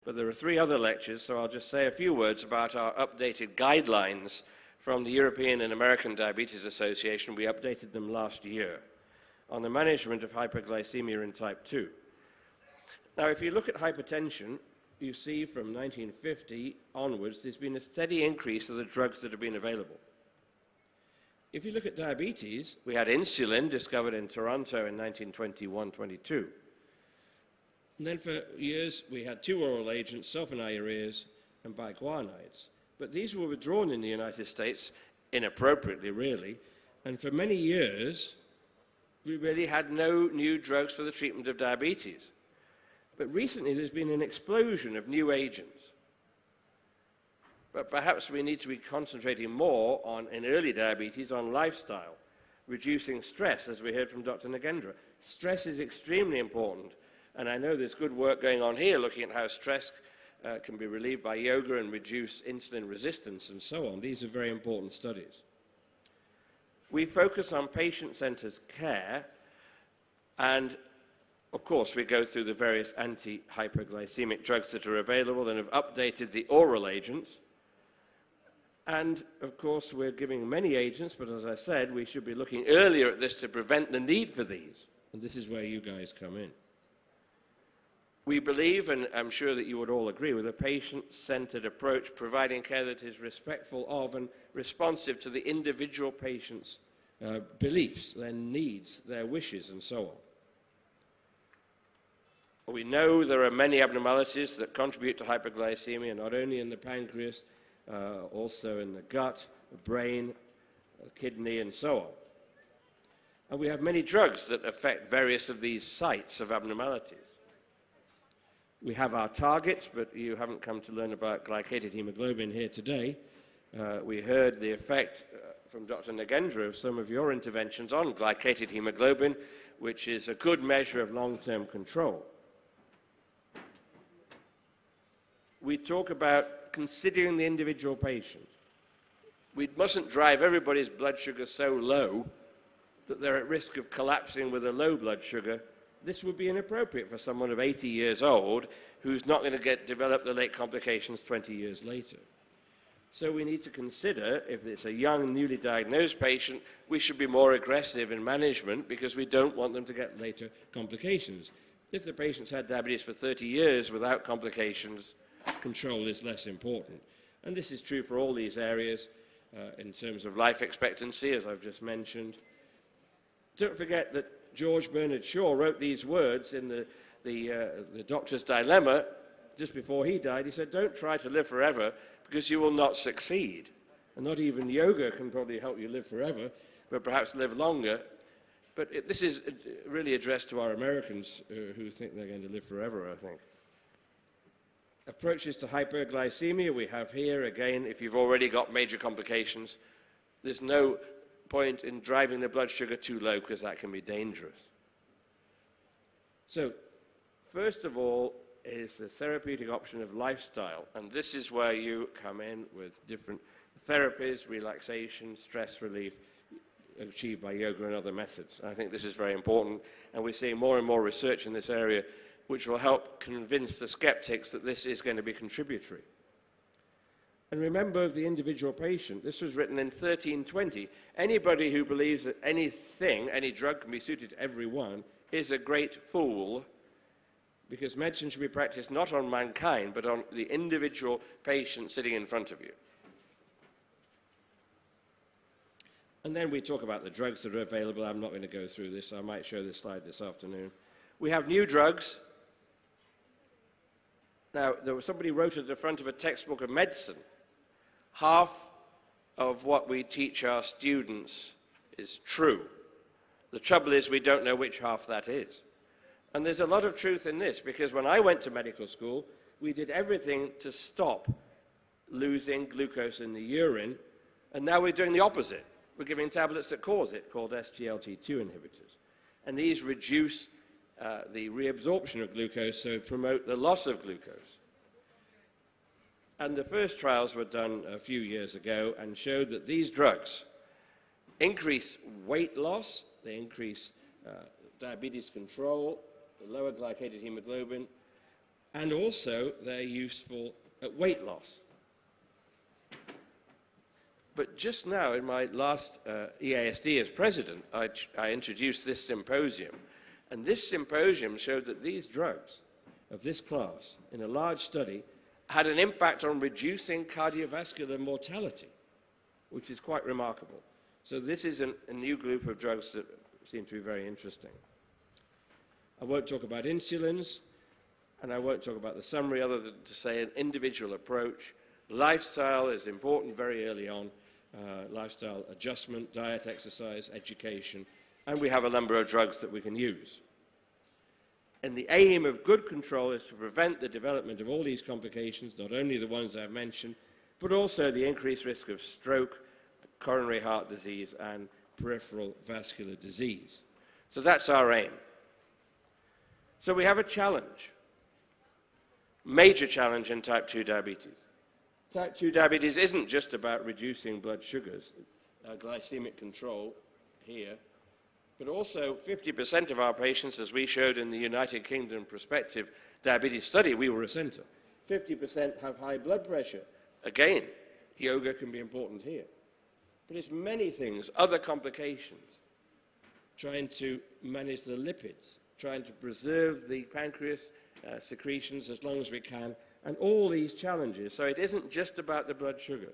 But there are 3 other lectures, so I'll just say a few words about our updated guidelines from the European and American Diabetes Association. We updated them last year on the management of hyperglycemia in type 2. Now, if you look at hypertension, you see from 1950 onwards, there's been a steady increase of the drugs that have been available. If you look at diabetes, we had insulin discovered in Toronto in 1921-22. And then for years, we had 2 oral agents, sulfonylureas and biguanides. But these were withdrawn in the United States, inappropriately, really. And for many years, we really had no new drugs for the treatment of diabetes. But recently, there's been an explosion of new agents. But perhaps we need to be concentrating more on, in early diabetes, on lifestyle, reducing stress, as we heard from Dr. Nagendra. Stress is extremely important. And I know there's good work going on here looking at how stress can be relieved by yoga and reduce insulin resistance and so on. These are very important studies. We focus on patient-centered care, and of course we go through the various anti-hyperglycemic drugs that are available and have updated the oral agents. And of course we're giving many agents, but as I said, we should be looking earlier at this to prevent the need for these. And this is where you guys come in. We believe, and I'm sure that you would all agree, with a patient-centered approach, providing care that is respectful of and responsive to the individual patient's beliefs, their needs, their wishes, and so on. We know there are many abnormalities that contribute to hyperglycemia, not only in the pancreas, also in the gut, the brain, the kidney, and so on. And we have many drugs that affect various of these sites of abnormalities. We have our targets, but you haven't come to learn about glycated hemoglobin here today. We heard the effect from Dr. Nagendra of some of your interventions on glycated hemoglobin, which is a good measure of long-term control. We talk about considering the individual patient. We mustn't drive everybody's blood sugar so low that they're at risk of collapsing with a low blood sugar. This would be inappropriate for someone of 80 years old who's not going to develop the late complications 20 years later. So we need to consider, if it's a young, newly diagnosed patient, we should be more aggressive in management because we don't want them to get later complications. If the patient's had diabetes for 30 years without complications, control is less important. And this is true for all these areas in terms of life expectancy, as I've just mentioned. Don't forget that George Bernard Shaw wrote these words in the Doctor's Dilemma just before he died. He said, don't try to live forever because you will not succeed. And not even yoga can probably help you live forever, but perhaps live longer. But this is really addressed to our Americans who think they're going to live forever, I think. Approaches to hyperglycemia we have here. Again, if you've already got major complications, there's no point in driving the blood sugar too low because that can be dangerous. So, first of all is the therapeutic option of lifestyle, and this is where you come in with different therapies, relaxation, stress relief, achieved by yoga and other methods. I think this is very important, and we're seeing more and more research in this area which will help convince the skeptics that this is going to be contributory. And remember the individual patient. This was written in 1320. Anybody who believes that anything, any drug can be suited to everyone is a great fool, because medicine should be practiced not on mankind, but on the individual patient sitting in front of you. And then we talk about the drugs that are available. I'm not going to go through this. I might show this slide this afternoon. We have new drugs. Now, there was somebody wrote at the front of a textbook of medicine, half of what we teach our students is true. The trouble is we don't know which half that is. And there's a lot of truth in this, because when I went to medical school, we did everything to stop losing glucose in the urine, and now we're doing the opposite. We're giving tablets that cause it, called SGLT2 inhibitors. And these reduce the reabsorption of glucose, so promote the loss of glucose. And the first trials were done a few years ago and showed that these drugs increase weight loss, they increase diabetes control, lower glycated hemoglobin, and also they're useful at weight loss. But just now, in my last EASD as president, I introduced this symposium, and this symposium showed that these drugs of this class, in a large study, had an impact on reducing cardiovascular mortality, which is quite remarkable. So this is a new group of drugs that seem to be very interesting. I won't talk about insulins, and I won't talk about the summary other than to say an individual approach. Lifestyle is important very early on, lifestyle adjustment, diet, exercise, education, and we have a number of drugs that we can use. And the aim of good control is to prevent the development of all these complications, not only the ones I've mentioned, but also the increased risk of stroke, coronary heart disease, and peripheral vascular disease. So that's our aim. So we have a challenge, major challenge in type 2 diabetes. Type 2 diabetes isn't just about reducing blood sugars, glycemic control here, but also 50% of our patients, as we showed in the United Kingdom prospective diabetes study, we were a center, 50% have high blood pressure. Again, yoga can be important here. But it's many things, other complications, trying to manage the lipids, trying to preserve the pancreas secretions as long as we can, and all these challenges. So it isn't just about the blood sugar.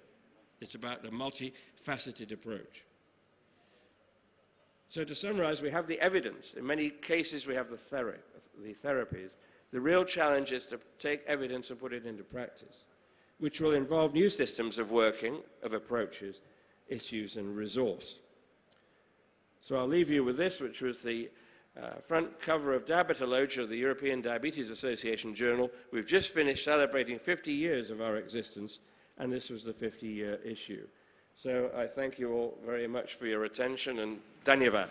It's about a multifaceted approach. So to summarize, we have the evidence. In many cases, we have the therapies. The real challenge is to take evidence and put it into practice, which will involve new systems of working, of approaches, issues, and resource. So I'll leave you with this, which was the front cover of Diabetologia, the European Diabetes Association journal. We've just finished celebrating 50 years of our existence, and this was the 50-year issue. So I thank you all very much for your attention, and dhanyavad.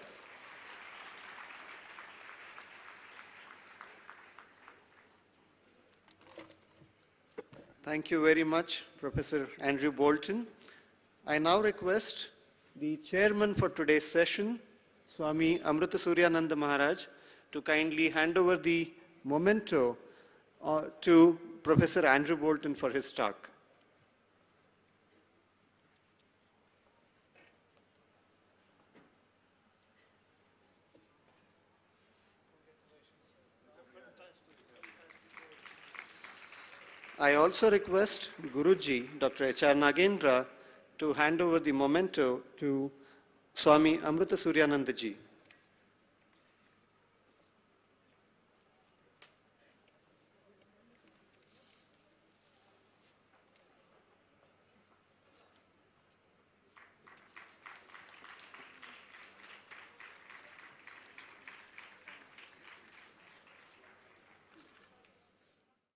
Thank you very much, Professor Andrew Bolton. I now request the chairman for today's session, Swami Amrita Suryananda Maharaj, to kindly hand over the memento to Professor Andrew Bolton for his talk. I also request Guruji, Dr. H.R. Nagendra, to hand over the memento to Swami Amrita Suryananda ji.